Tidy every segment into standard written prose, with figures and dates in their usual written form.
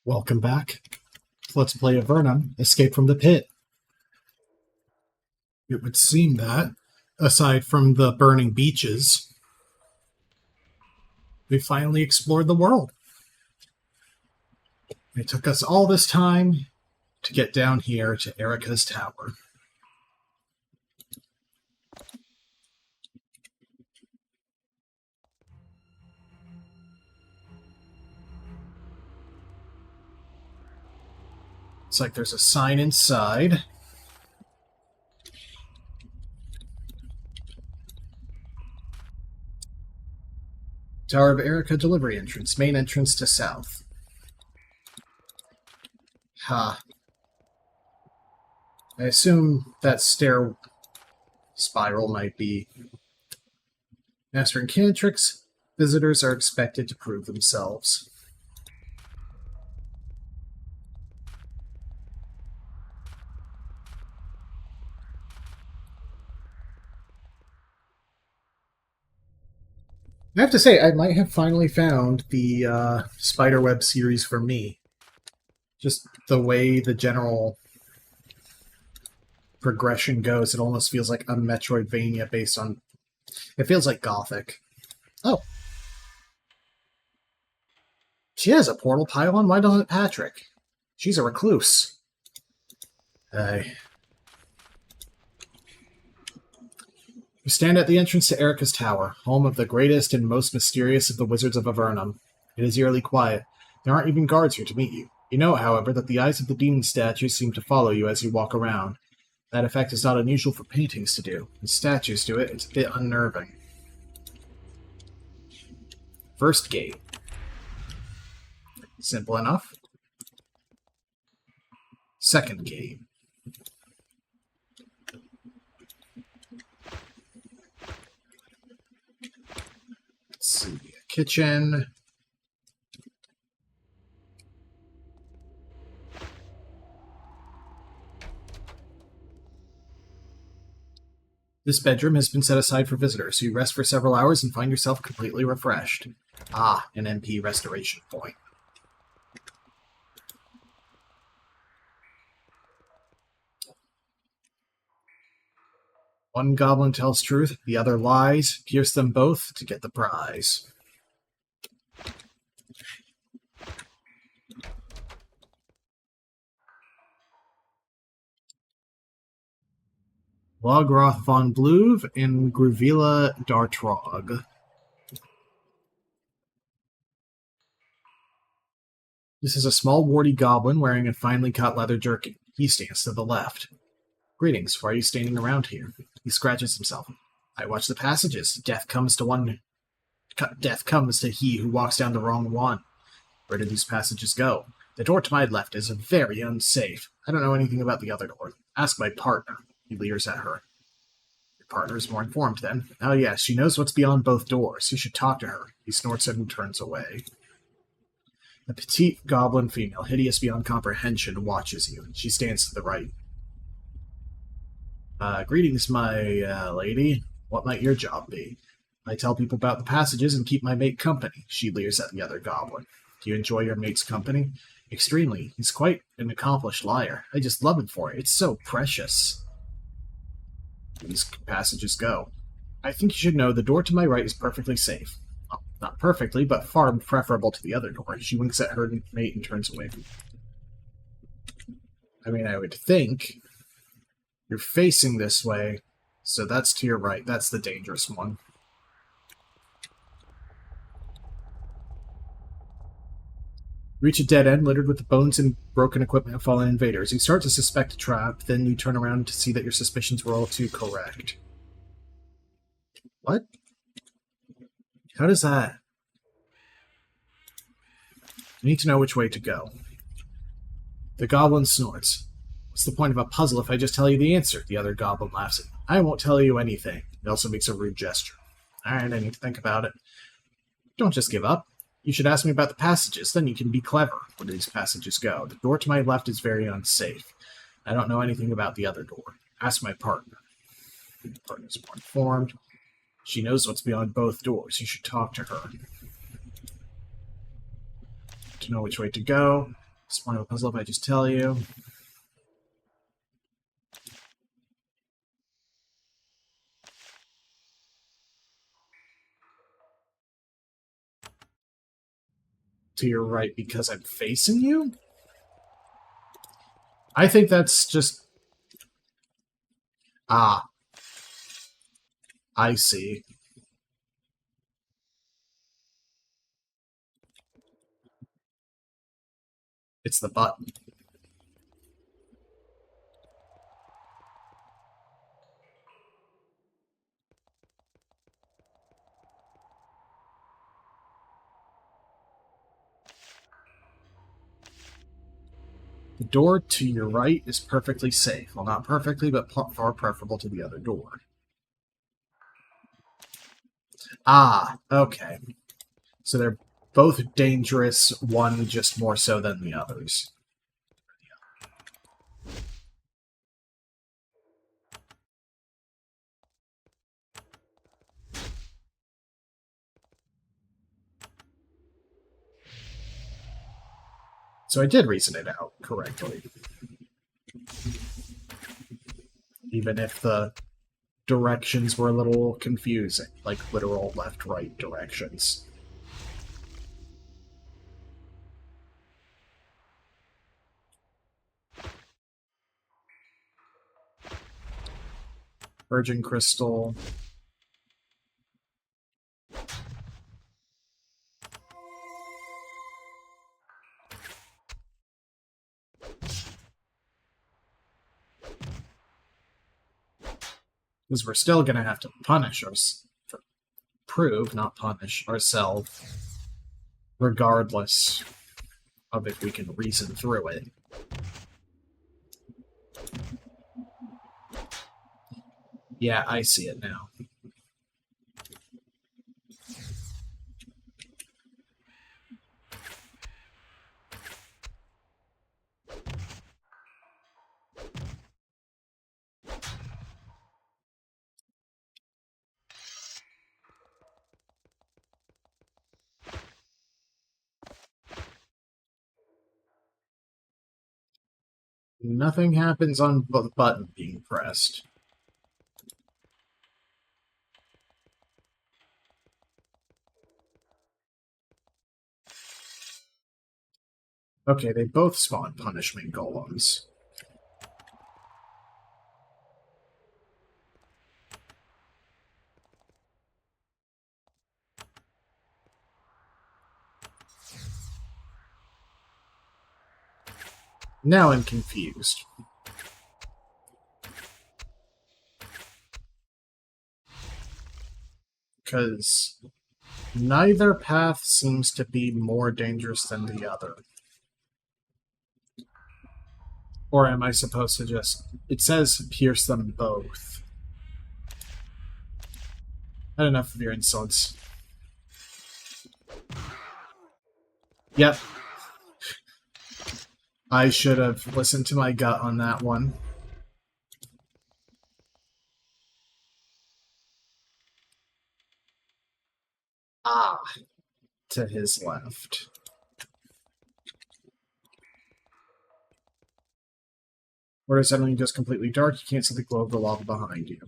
Welcome back. Let's play Avernum, Escape from the Pit. It would seem that, aside from the burning beaches, we finally explored the world. It took us all this time to get down here to Erika's tower. Looks like there's a sign inside. Tower of Erika delivery entrance. Main entrance to south. Ha. I assume that stair spiral might be mastering cantrics. Visitors are expected to prove themselves. I have to say, I might have finally found the Spiderweb series for me. Just the way the general progression goes, it almost feels like a Metroidvania based on... It feels like Gothic. Oh. She has a portal pylon? Why doesn't Patrick? She's a recluse. We stand at the entrance to Erika's tower, home of the greatest and most mysterious of the wizards of Avernum. It is eerily quiet. There aren't even guards here to meet you. You know, however, that the eyes of the demon statues seem to follow you as you walk around. That effect is not unusual for paintings to do. When statues do it, it's a bit unnerving. First gate. Simple enough. Second gate. Let's see. Kitchen. This bedroom has been set aside for visitors, so you rest for several hours and find yourself completely refreshed. Ah, an MP restoration point. One goblin tells truth, the other lies. Pierce them both to get the prize. Logroth von Bluve and Gruvila Dartrog. This is a small, warty goblin wearing a finely cut leather jerkin. He stands to the left. Greetings, why are you standing around here? He scratches himself. I watch the passages. Death comes to he who walks down the wrong one. Where do these passages go? The door to my left is very unsafe. I don't know anything about the other door. Ask my partner. He leers at her. Your partner is more informed, then. Oh, yes, she knows what's beyond both doors. You should talk to her. He snorts and turns away. A petite goblin female, hideous beyond comprehension, watches you. She stands to the right. Greetings, my lady. What might your job be? I tell people about the passages and keep my mate company. She leers at the other goblin. Do you enjoy your mate's company? Extremely. He's quite an accomplished liar. I just love him for it. It's so precious. These passages go. I think you should know the door to my right is perfectly safe. Well, not perfectly, but far preferable to the other door. She winks at her mate and turns away. I mean, I would think you're facing this way, so that's to your right. That's the dangerous one. Reach a dead end littered with the bones and broken equipment of fallen invaders. You start to suspect a trap, then you turn around to see that your suspicions were all too correct. What? How does that... You need to know which way to go. The goblin snorts. What's the point of a puzzle if I just tell you the answer? The other goblin laughs at me. I won't tell you anything. It also makes a rude gesture. Alright, I need to think about it. Don't just give up. You should ask me about the passages, then you can be clever. Where do these passages go? The door to my left is very unsafe. I don't know anything about the other door. Ask my partner. My partner's more informed. She knows what's beyond both doors. You should talk to her. To know which way to go. It's one of a puzzle if I just tell you. To your right because I'm facing you? I think that's just... Ah. I see. It's the button. The door to your right is perfectly safe. Well, not perfectly, but far preferable to the other door. Ah, okay. So they're both dangerous, one just more so than the others. So I did reason it out correctly. Even if the directions were a little confusing, like literal left-right directions. Virgin Crystal. Because we're still going to have to prove, not punish, ourselves, regardless of if we can reason through it. Yeah, I see it now. Nothing happens on the button being pressed. Okay, they both spawn punishment golems. Now I'm confused. Because neither path seems to be more dangerous than the other. Or am I supposed to just... It says pierce them both. Not enough of your insults. Yep. I should have listened to my gut on that one. Ah. To his left. Where it suddenly goes completely dark, you can't see the glow of the lava behind you.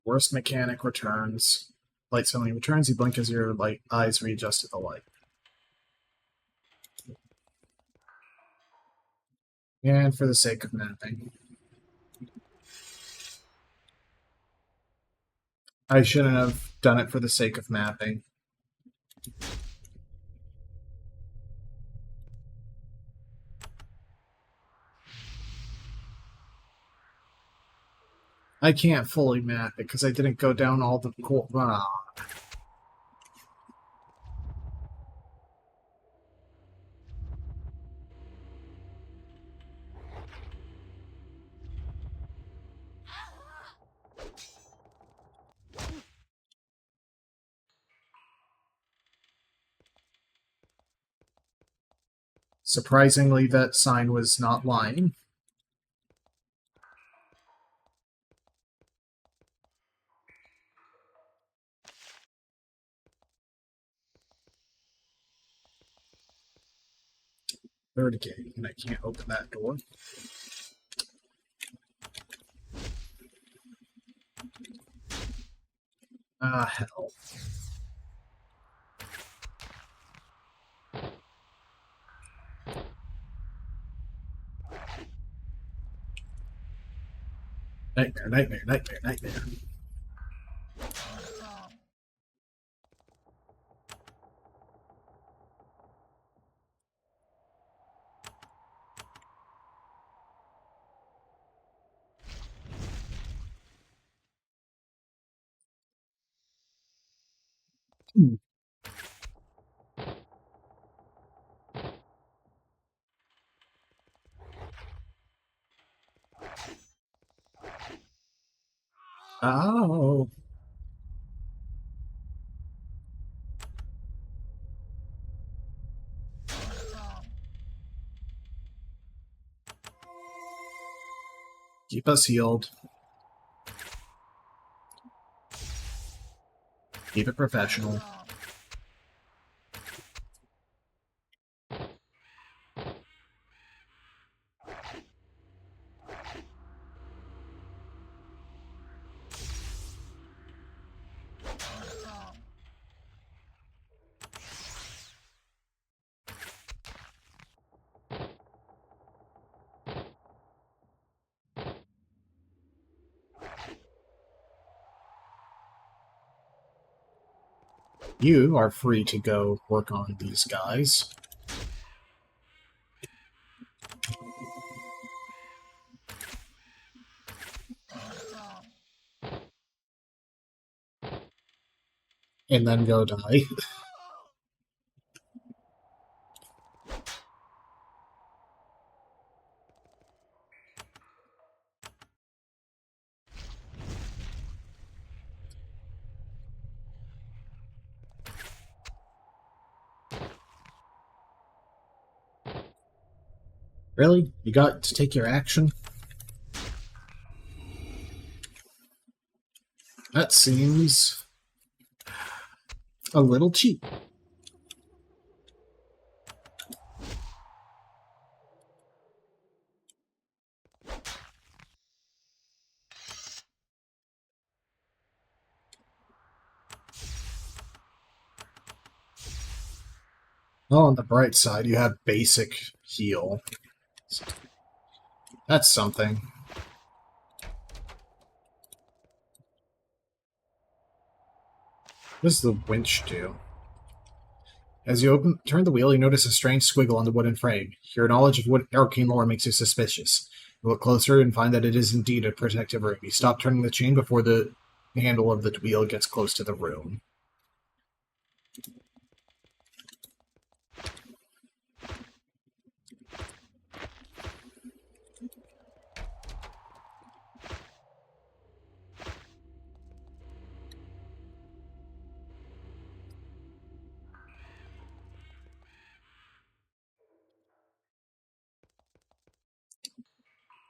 Worst mechanic returns. Light suddenly returns, you blink as your eyes readjust to the light. And for the sake of mapping. I shouldn't have done it for the sake of mapping. I can't fully map it because I didn't go down all the cool. Surprisingly, that sign was not lying. Third gate, and I can't open that door. Ah, hell. Nightmare, nightmare, nightmare, nightmare. Hmm. Oh. Keep us healed. Keep it professional. You are free to go work on these guys. And then go die. Really? You got to take your action? That seems a little cheap. Well, on the bright side, you have basic heal. That's something. What does the winch do? As you turn the wheel, you notice a strange squiggle on the wooden frame. Your knowledge of what arcane lore makes you suspicious. You look closer and find that it is indeed a protective room. You stop turning the chain before the handle of the wheel gets close to the room.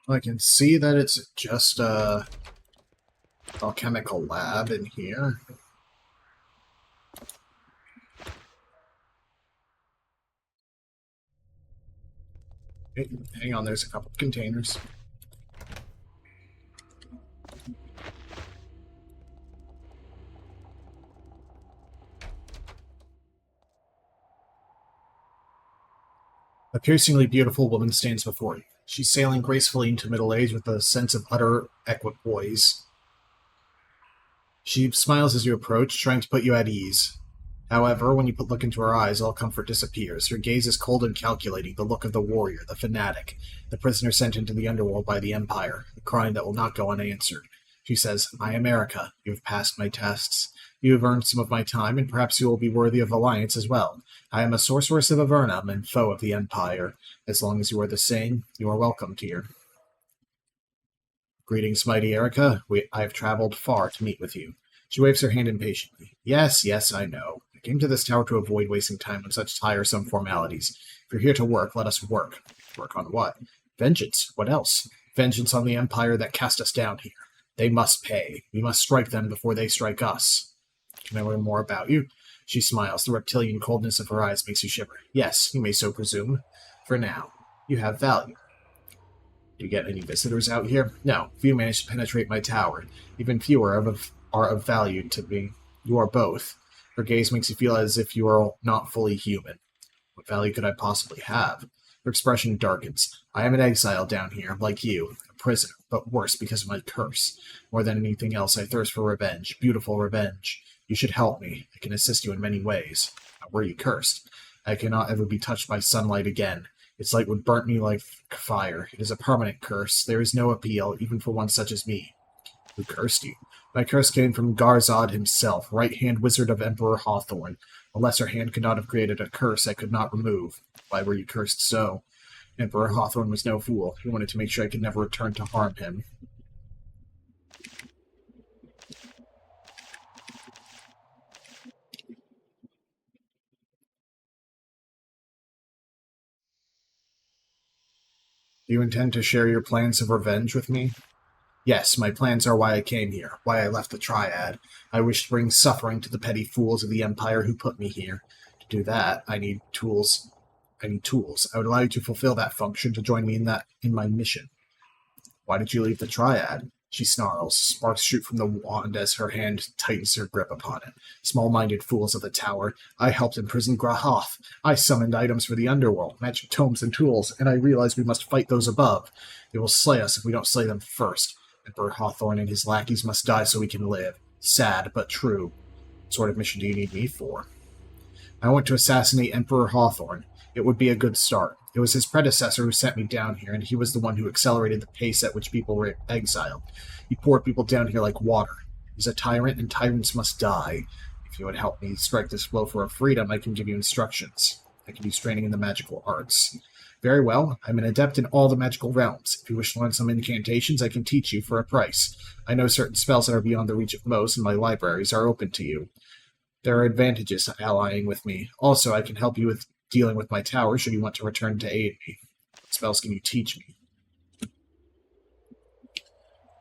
I can see that it's just a alchemical lab in here. Hey, hang on, there's a couple of containers. A piercingly beautiful woman stands before you. She's sailing gracefully into middle age with a sense of utter equipoise. She smiles as you approach, trying to put you at ease. However, when you look into her eyes, all comfort disappears. Her gaze is cold and calculating, the look of the warrior, the fanatic, the prisoner sent into the underworld by the Empire, a crime that will not go unanswered. She says, I am Erika. You have passed my tests. You have earned some of my time, and perhaps you will be worthy of alliance as well. I am a sorceress of Avernum and foe of the Empire. As long as you are the same, you are welcomed here. Greetings, mighty Erika. I have traveled far to meet with you. She waves her hand impatiently. Yes, I know. I came to this tower to avoid wasting time on such tiresome formalities. If you're here to work, let us work. Work on what? Vengeance. What else? Vengeance on the Empire that cast us down here. They must pay. We must strike them before they strike us. Can I learn more about you? She smiles. The reptilian coldness of her eyes makes you shiver. Yes, you may so presume. For now, you have value. Do you get any visitors out here? No. Few manage to penetrate my tower. Even fewer are of value to me. You are both. Her gaze makes you feel as if you are not fully human. What value could I possibly have? Her expression darkens. I am an exile down here, like you, a prisoner, but worse because of my curse. More than anything else, I thirst for revenge, beautiful revenge. You should help me. I can assist you in many ways. How were you cursed? I cannot ever be touched by sunlight again. Its light would burn me like fire. It is a permanent curse. There is no appeal, even for one such as me. Who cursed you? My curse came from Garzad himself, right-hand wizard of Emperor Hawthorne. A lesser hand could not have created a curse I could not remove. Why were you cursed so? Emperor Hawthorne was no fool. He wanted to make sure I could never return to harm him. Do you intend to share your plans of revenge with me? Yes, my plans are why I came here, why I left the Triad. I wish to bring suffering to the petty fools of the Empire who put me here. To do that, I need tools. I would allow you to fulfill that function, to join me in my mission. Why did you leave the Triad? She snarls. Sparks shoot from the wand as her hand tightens her grip upon it. Small-minded fools of the tower. I helped imprison Khoth. I summoned items for the underworld, magic tomes and tools, and I realized we must fight those above. They will slay us if we don't slay them first. Emperor Hawthorne and his lackeys must die so we can live. Sad, but true. What sort of mission do you need me for? I want to assassinate Emperor Hawthorne. It would be a good start. It was his predecessor who sent me down here, and he was the one who accelerated the pace at which people were exiled. He poured people down here like water. He's a tyrant, and tyrants must die. If you would help me strike this blow for our freedom, I can give you instructions. I can use training in the magical arts. Very well. I'm an adept in all the magical realms. If you wish to learn some incantations, I can teach you for a price. I know certain spells that are beyond the reach of most, and my libraries are open to you. There are advantages to allying with me. Also, I can help you with dealing with my tower should you want to return to aid me. What spells can you teach me?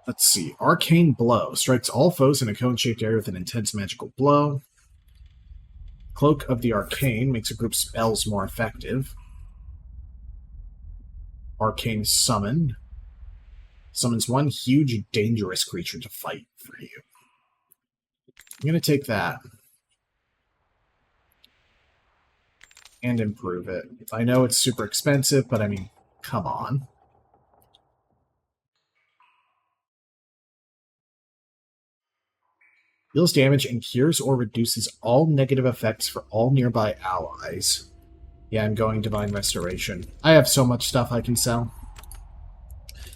Let's see. Arcane Blow. Strikes all foes in a cone-shaped area with an intense magical blow. Cloak of the Arcane makes a group's spells more effective. Arcane Summon. Summons one huge, dangerous creature to fight for you. I'm going to take that. And improve it. I know it's super expensive, but I mean, come on. Deals damage and cures or reduces all negative effects for all nearby allies. Yeah, I'm going Divine Restoration. I have so much stuff I can sell.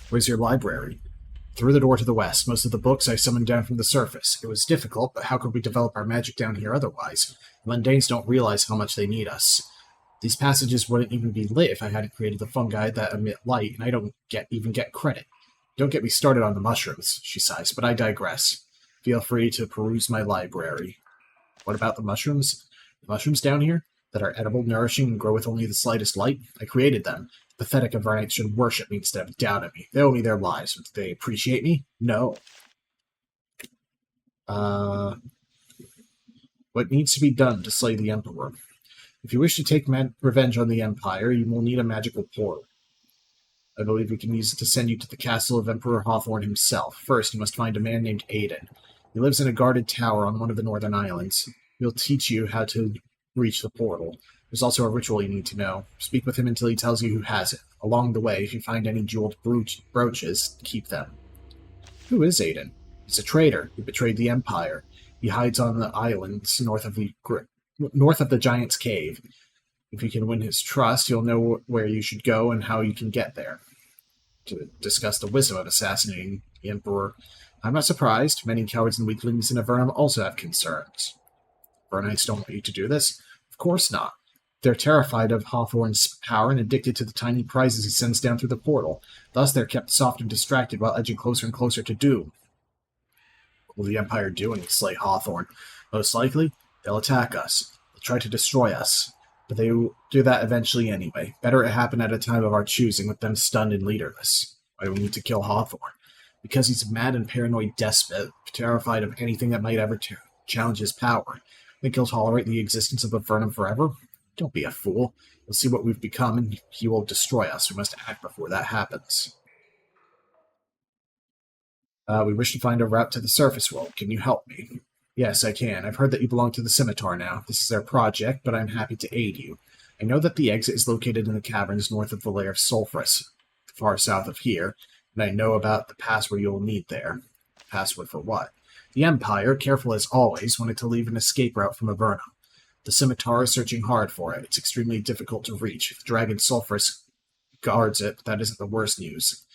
Where's your library? Through the door to the west. Most of the books I summoned down from the surface. It was difficult, but how could we develop our magic down here otherwise? The mundanes don't realize how much they need us. These passages wouldn't even be lit if I hadn't created the fungi that emit light, and I don't even get credit. Don't get me started on the mushrooms, she sighs, but I digress. Feel free to peruse my library. What about the mushrooms? The mushrooms down here? That are edible, nourishing, and grow with only the slightest light? I created them. The pathetic Avernites should worship me instead of doubt at me. They owe me their lives. Do they appreciate me? No. What needs to be done to slay the Emperor? If you wish to take revenge on the Empire, you will need a magical portal. I believe we can use it to send you to the castle of Emperor Hawthorne himself. First, you must find a man named Aiden. He lives in a guarded tower on one of the northern islands. He'll teach you how to reach the portal. There's also a ritual you need to know. Speak with him until he tells you who has it. Along the way, if you find any jeweled brooches, keep them. Who is Aiden? He's a traitor who betrayed the Empire. He hides on the islands north of the Giant's Cave. If you can win his trust, you'll know where you should go and how you can get there. To discuss the wisdom of assassinating the Emperor. I'm not surprised. Many cowards and weaklings in Avernum also have concerns. Avernites don't want you to do this? Of course not. They're terrified of Hawthorne's power and addicted to the tiny prizes he sends down through the portal. Thus they're kept soft and distracted while edging closer and closer to doom. What will the Empire do when you slay Hawthorne? Most likely, they'll attack us. They'll try to destroy us. But they will do that eventually anyway. Better it happen at a time of our choosing, with them stunned and leaderless. Why do we need to kill Hawthorne? Because he's a mad and paranoid despot, terrified of anything that might ever challenge his power. Think he'll tolerate the existence of Avernum forever? Don't be a fool. He'll see what we've become, and he will destroy us. We must act before that happens. We wish to find a route to the surface world. Can you help me? Yes, I can. I've heard that you belong to the Scimitar now. This is their project, but I'm happy to aid you. I know that the exit is located in the caverns north of the Lair of Sulphurus, far south of here, and I know about the password you'll need there. Password for what? The Empire, careful as always, wanted to leave an escape route from Avernum. The Scimitar is searching hard for it. It's extremely difficult to reach. The Dragon Sulphurus guards it, but that isn't the worst news.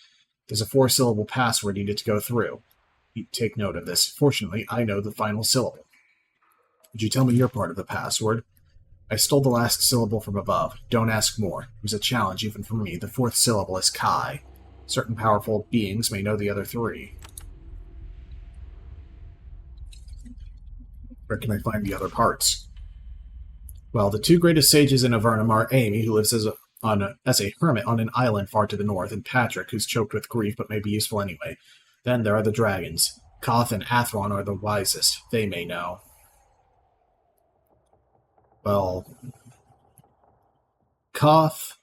There's a 4-syllable password needed to go through. You take note of this. Fortunately, I know the final syllable. Would you tell me your part of the password? I stole the last syllable from above. Don't ask more. It was a challenge even for me. The 4th syllable is Kai. Certain powerful beings may know the other 3. Where can I find the other parts? Well, the 2 greatest sages in Avernum are Amy, who lives as a hermit on an island far to the north, and Patrick, who's choked with grief but may be useful anyway. Then there are the dragons. Khoth and Avernum are the wisest. They may know. Well, Khoth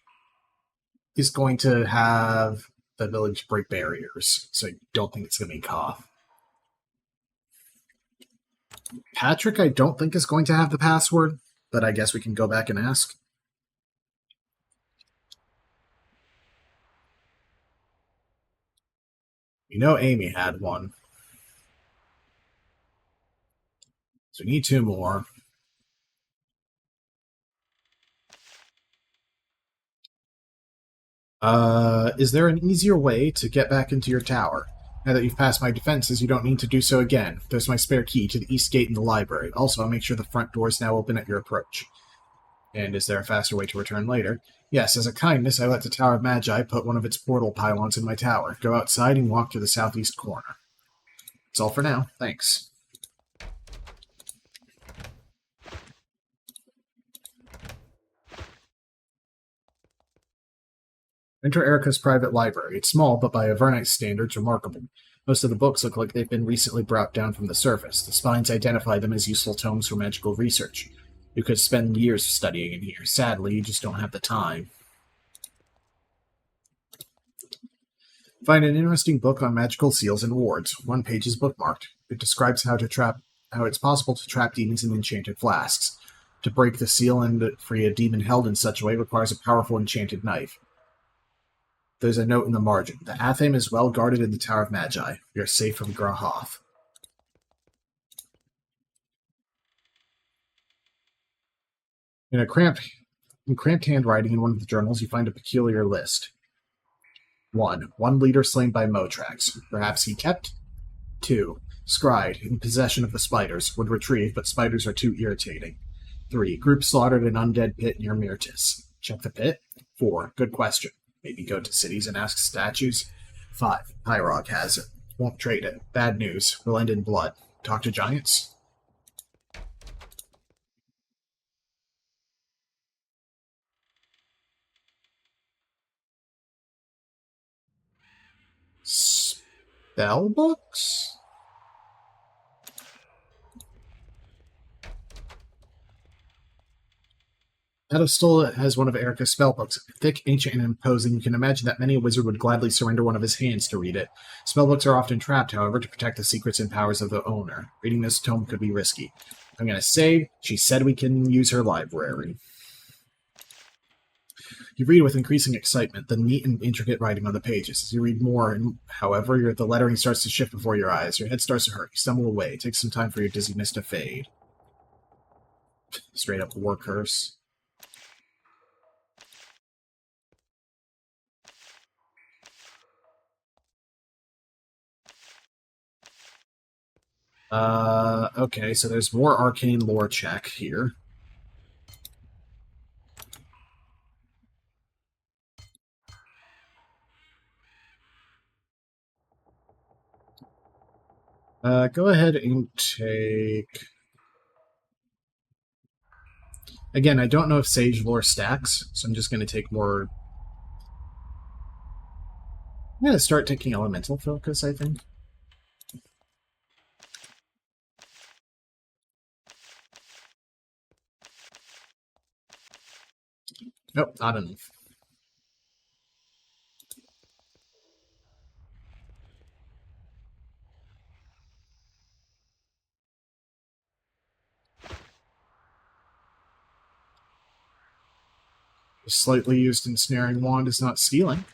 is going to have the ability to break barriers, so I don't think it's going to be Khoth. Patrick, I don't think is going to have the password, but I guess we can go back and ask. You know Amy had one. So we need 2 more. Is there an easier way to get back into your tower? Now that you've passed my defenses, you don't need to do so again. There's my spare key to the east gate in the library. Also, I'll make sure the front door is now open at your approach. And is there a faster way to return later? Yes, as a kindness, I let the Tower of Magi put one of its portal pylons in my tower. Go outside and walk to the southeast corner. That's all for now. Thanks. Enter Erika's private library. It's small, but by Avernite standards, remarkable. Most of the books look like they've been recently brought down from the surface. The spines identify them as useful tomes for magical research. You could spend years studying in here. Sadly, you just don't have the time. Find an interesting book on magical seals and wards. One page is bookmarked. It describes how it's possible to trap demons in enchanted flasks. To break the seal and free a demon held in such a way requires a powerful enchanted knife. There's a note in the margin. The Athame is well guarded in the Tower of Magi. We are safe from Khoth. In cramped handwriting in one of the journals, you find a peculiar list. 1. One leader slain by Motrax. Perhaps he kept? 2. Scried, in possession of the spiders. Would retrieve, but spiders are too irritating. 3. Group slaughtered in undead pit near Myrtis. Check the pit? 4. Good question. Maybe go to cities and ask statues? 5. Hyrog has it. Won't trade it. Bad news. Will end in blood. Talk to giants? Spell books? Pedestal has one of Erika's spellbooks. Thick, ancient, and imposing, you can imagine that many a wizard would gladly surrender one of his hands to read it. Spellbooks are often trapped, however, to protect the secrets and powers of the owner. Reading this tome could be risky. I'm going to say she said we can use her library. You read with increasing excitement the neat and intricate writing on the pages. As you read more, however, the lettering starts to shift before your eyes. Your head starts to hurt. You stumble away. It takes some time for your dizziness to fade. Straight up war curse. Okay, so there's more arcane lore check here. Go ahead and take... Again, I don't know if Sage Lore stacks, so I'm just going to take more... I'm going to start taking Elemental Focus, I think. Nope, not enough. A slightly used Ensnaring Wand is not stealing.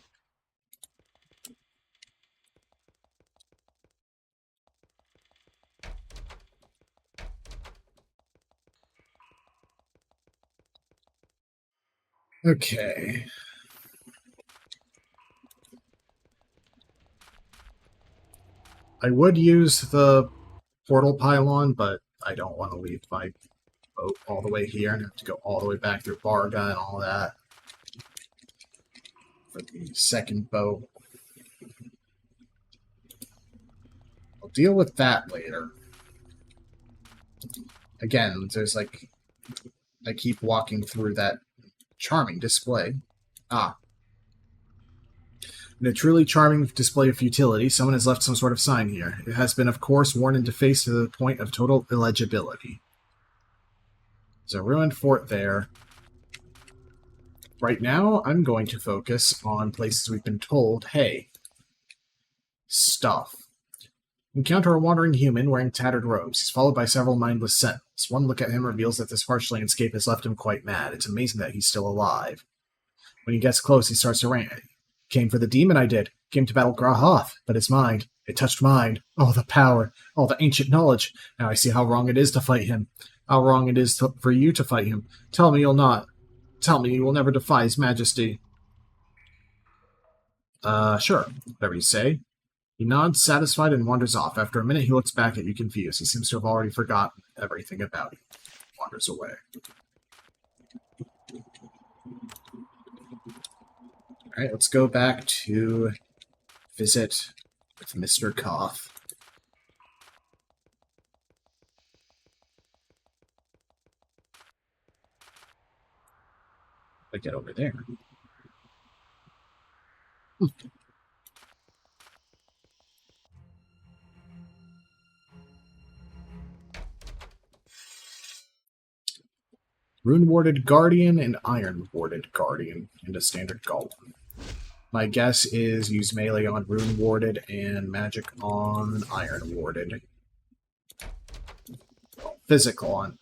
Okay. I would use the portal pylon, but I don't want to leave my boat all the way here and have to go all the way back through Barga and all that for the second boat. I'll deal with that later. Again, there's like... I keep walking through that charming display. Ah. In a truly charming display of futility, someone has left some sort of sign here. It has been, of course, worn and defaced to the point of total illegibility. There's a ruined fort there. Right now, I'm going to focus on places we've been told, hey, stuff. Encounter a wandering human wearing tattered robes. He's followed by several mindless sentinels. One look at him reveals that this harsh landscape has left him quite mad. It's amazing that he's still alive. When he gets close, he starts to rant. Came for the demon, I did. Came to battle Khoth, but his mind. It touched mine. Oh, the power. Oh, the ancient knowledge. Now I see how wrong it is to fight him. How wrong it is for you to fight him. Tell me you'll not. Tell me you will never defy his majesty. Sure. Whatever you say. He nods, satisfied, and wanders off. After a minute, he looks back at you confused. He seems to have already forgotten everything about you. Wanders away. Alright, let's go back to visit with Mr. Khoth. I get over there. Rune-warded Guardian and Iron-warded Guardian, and a standard Golem. My guess is use melee on Rune-warded and magic on Iron-warded. Well, physical on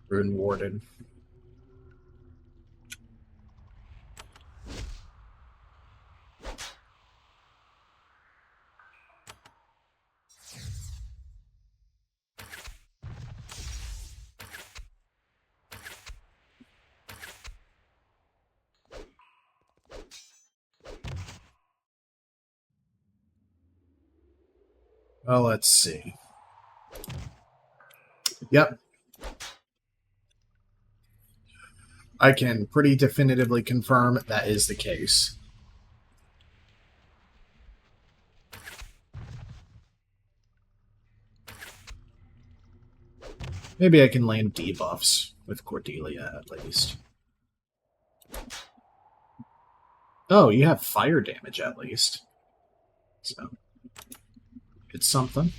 Rune-warded. Well, let's see. Yep. I can pretty definitively confirm that is the case. Maybe I can land debuffs with Cordelia, at least. Oh, you have fire damage, at least. So, it's something.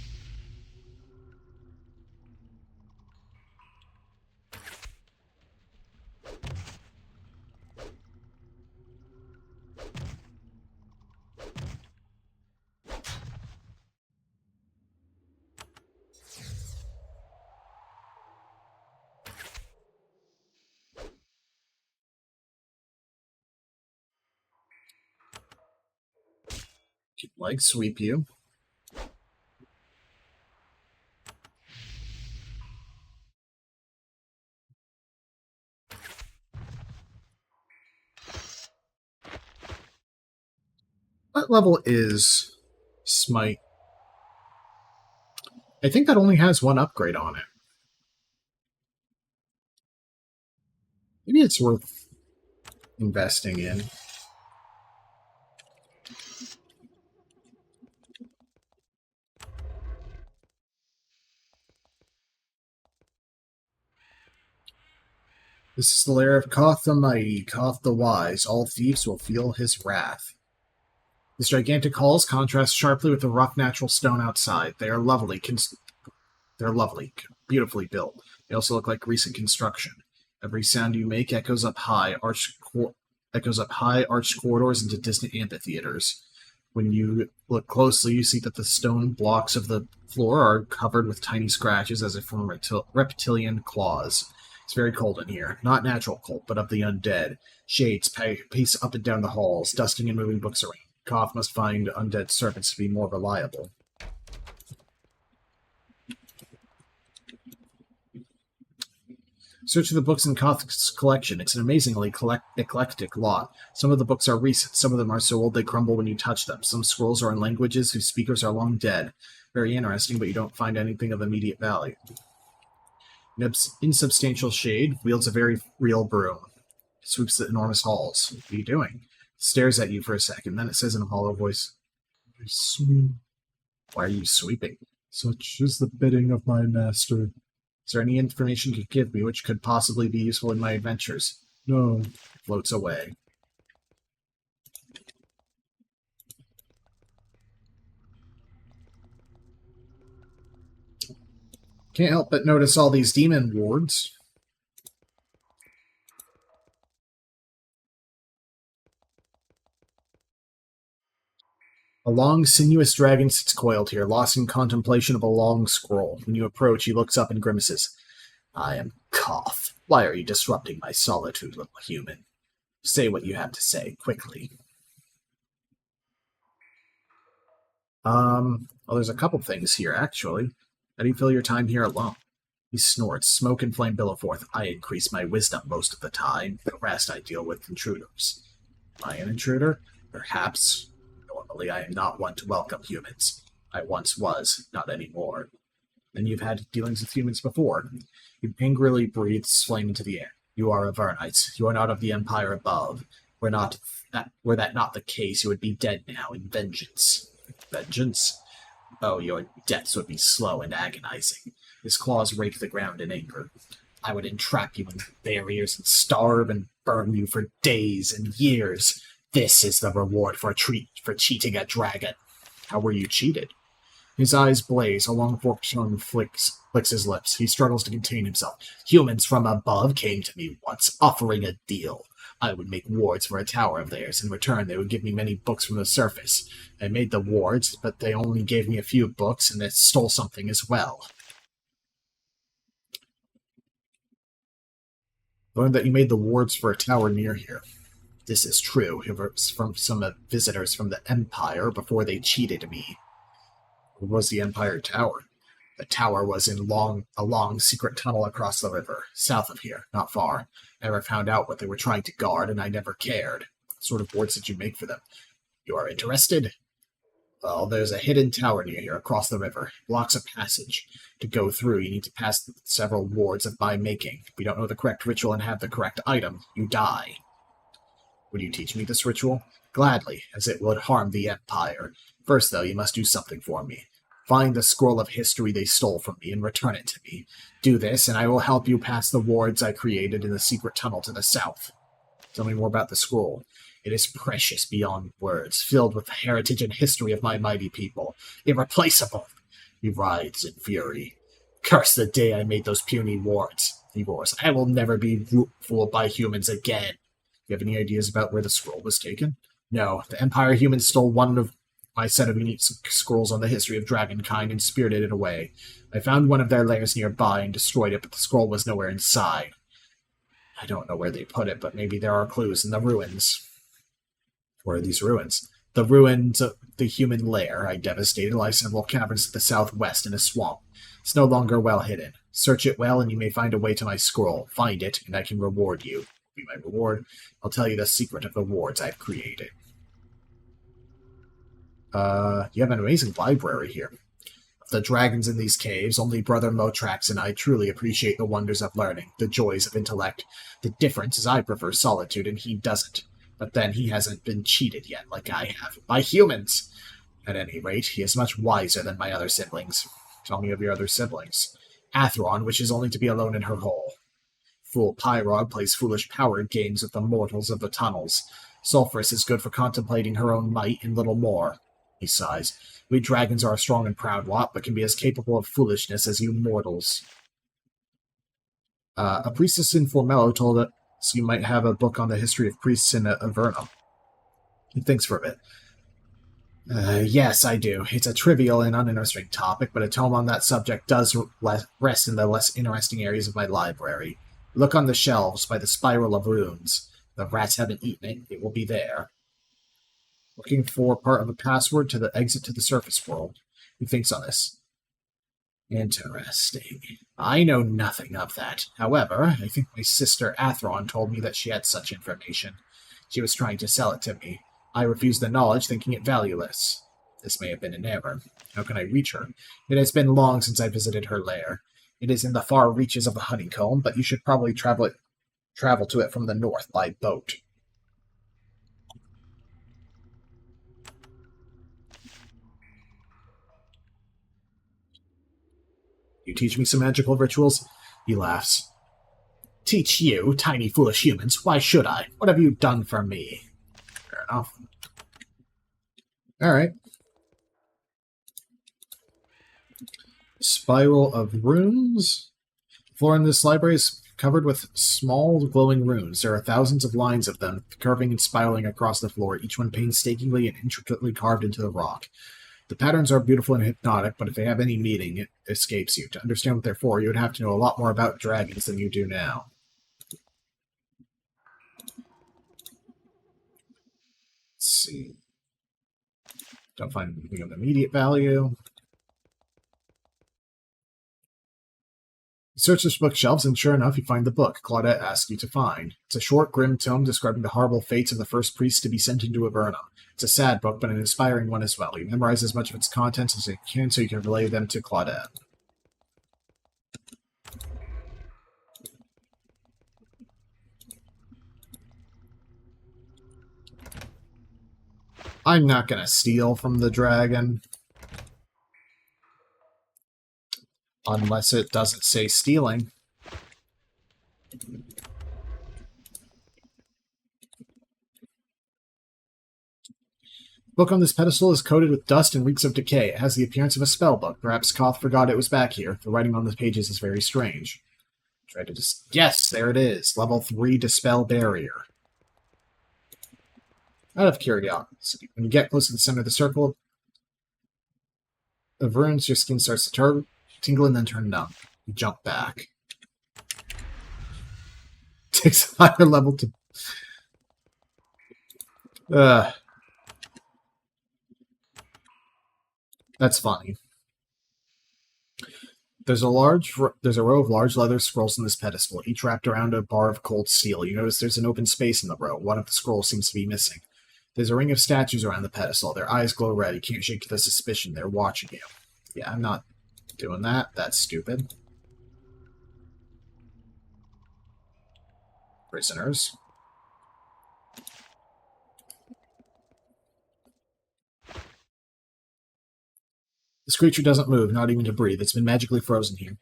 Leg sweep you. What level is Smite? I think that only has one upgrade on it. Maybe it's worth investing in. This is the lair of Khoth the Mighty, Khoth the Wise. All thieves will feel his wrath. These gigantic halls contrast sharply with the rough natural stone outside. They are lovely, beautifully built. They also look like recent construction. Every sound you make echoes up high, arched corridors into distant amphitheaters. When you look closely, you see that the stone blocks of the floor are covered with tiny scratches as if from reptilian claws. It's very cold in here. Not natural cold, but of the undead. Shades pace up and down the halls, dusting and moving books around. Khoth must find undead servants to be more reliable. Search for the books in Khoth's collection. It's an amazingly eclectic lot. Some of the books are recent. Some of them are so old they crumble when you touch them. Some scrolls are in languages whose speakers are long dead. Very interesting, but you don't find anything of immediate value. An insubstantial shade wields a very real broom. It sweeps the enormous halls. What are you doing? It stares at you for a second. Then it says in a hollow voice, "I sweep." Why are you sweeping? Such is the bidding of my master. Is there any information you could give me which could possibly be useful in my adventures? No. It floats away. Can't help but notice all these demon wards. A long, sinuous dragon sits coiled here, lost in contemplation of a long scroll. When you approach, he looks up and grimaces. I am Khoth. Why are you disrupting my solitude, little human? Say what you have to say, quickly. Well, there's a couple things here, actually. How do you fill your time here alone? He snorts. Smoke and flame billow forth. I increase my wisdom most of the time. The rest I deal with intruders. Am I an intruder? Perhaps. Normally, I am not one to welcome humans. I once was, not anymore. Then you've had dealings with humans before. He angrily breathes flame into the air. You are Avernite. You are not of the Empire above. Were that not the case, you would be dead now in vengeance. Vengeance? Oh, your deaths would be slow and agonizing. His claws rake the ground in anger. I would entrap you in barriers and starve and burn you for days and years. This is the reward for cheating a dragon. How were you cheated? His eyes blaze. A long forked tongue flicks his lips. He struggles to contain himself. Humans from above came to me once, offering a deal. I would make wards for a tower of theirs. In return, they would give me many books from the surface. I made the wards, but they only gave me a few books, and they stole something as well. Learned that you made the wards for a tower near here. This is true. It was from some visitors from the Empire before they cheated me. What was the Empire Tower? The tower was in a long secret tunnel across the river, south of here, not far. I never found out what they were trying to guard, and I never cared. What sort of wards did you make for them? You are interested? Well, there's a hidden tower near here, across the river. It blocks a passage. To go through, you need to pass several wards of my making. If you don't know the correct ritual and have the correct item, you die. Would you teach me this ritual? Gladly, as it would harm the Empire. First, though, you must do something for me. Find the scroll of history they stole from me and return it to me. Do this, and I will help you pass the wards I created in the secret tunnel to the south. Tell me more about the scroll. It is precious beyond words, filled with the heritage and history of my mighty people. Irreplaceable. He writhes in fury. Curse the day I made those puny wards. He roars. I will never be fooled by humans again. You have any ideas about where the scroll was taken? No, the Empire humans stole one of my set of unique scrolls on the history of dragonkind and spirited it away. I found one of their lairs nearby and destroyed it, but the scroll was nowhere inside. I don't know where they put it, but maybe there are clues in the ruins. Where are these ruins? The ruins of the human lair I devastated lie several caverns to the southwest in a swamp. It's no longer well hidden. Search it well, and you may find a way to my scroll. Find it, and I can reward you. Be my reward. I'll tell you the secret of the wards I've created. You have an amazing library here. Of the dragons in these caves, only Brother Motrax and I truly appreciate the wonders of learning, the joys of intellect. The difference is I prefer solitude and he doesn't. But then he hasn't been cheated yet, like I have, by humans. At any rate, he is much wiser than my other siblings. Tell me of your other siblings. Atheron wishes only to be alone in her hole. fool Pyrog plays foolish power games with the mortals of the tunnels. Sulphurus is good for contemplating her own might and little more. He sighs. We dragons are a strong and proud lot, but can be as capable of foolishness as you mortals. A priestess in Formello told us you might have a book on the history of priests in Avernum. He thinks for a bit. Yes, I do. It's a trivial and uninteresting topic, but a tome on that subject does rest in the less interesting areas of my library. Look on the shelves by the spiral of runes. The rats haven't eaten it. It will be there. Looking for part of a password to the exit to the surface world. He thinks on this. Interesting. I know nothing of that. However, I think my sister Athron told me that she had such information. She was trying to sell it to me. I refused the knowledge, thinking it valueless. This may have been an error. How can I reach her? It has been long since I visited her lair. It is in the far reaches of the honeycomb, but you should probably travel to it from the north by boat. You teach me some magical rituals? He laughs. Teach you, tiny foolish humans? Why should I? What have you done for me? Fair enough. Alright. Spiral of runes. The floor in this library is covered with small glowing runes. There are thousands of lines of them, curving and spiraling across the floor, each one painstakingly and intricately carved into the rock. The patterns are beautiful and hypnotic, but if they have any meaning, it escapes you. To understand what they're for, you would have to know a lot more about dragons than you do now. Let's see. Don't find anything of immediate value. You search the bookshelves, and sure enough, you find the book Claudette asked you to find. It's a short, grim tome describing the horrible fates of the first priests to be sent into Avernum. It's a sad book, but an inspiring one as well. You memorize as much of its contents as you can so you can relay them to Claudette. I'm not going to steal from the dragon. Unless it doesn't say stealing. The book on this pedestal is coated with dust and reeks of decay. It has the appearance of a spell book. Perhaps Khoth forgot it was back here. The writing on the pages is very strange. Try to yes, there it is. Level 3 Dispel Barrier. Out of curiosity, when you get close to the center of the circle of runes, your skin starts to tingle and then turn numb. You jump back. Takes a higher level to... That's funny. There's a row of large leather scrolls on this pedestal, each wrapped around a bar of cold steel. You notice there's an open space in the row. One of the scrolls seems to be missing. There's a ring of statues around the pedestal. Their eyes glow red. You can't shake the suspicion they're watching you. Yeah, I'm not doing that. That's stupid. Prisoners. This creature doesn't move, not even to breathe. It's been magically frozen here.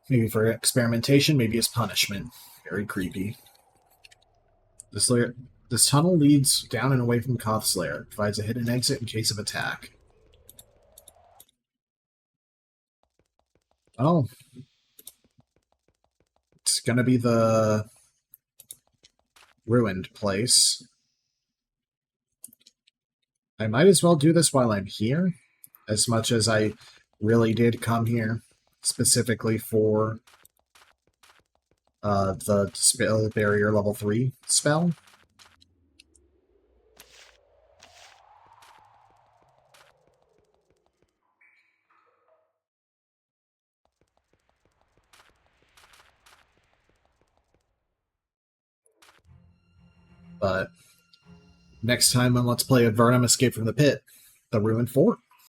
Maybe for experimentation, maybe as punishment. Very creepy. This tunnel leads down and away from Khoth's lair. It provides a hidden exit in case of attack. Oh. It's gonna be the ruined place. I might as well do this while I'm here, as much as I really did come here specifically for the Dispel Barrier level 3 spell. But next time on Let's Play Avernum Escape from the Pit, the Ruined Fort.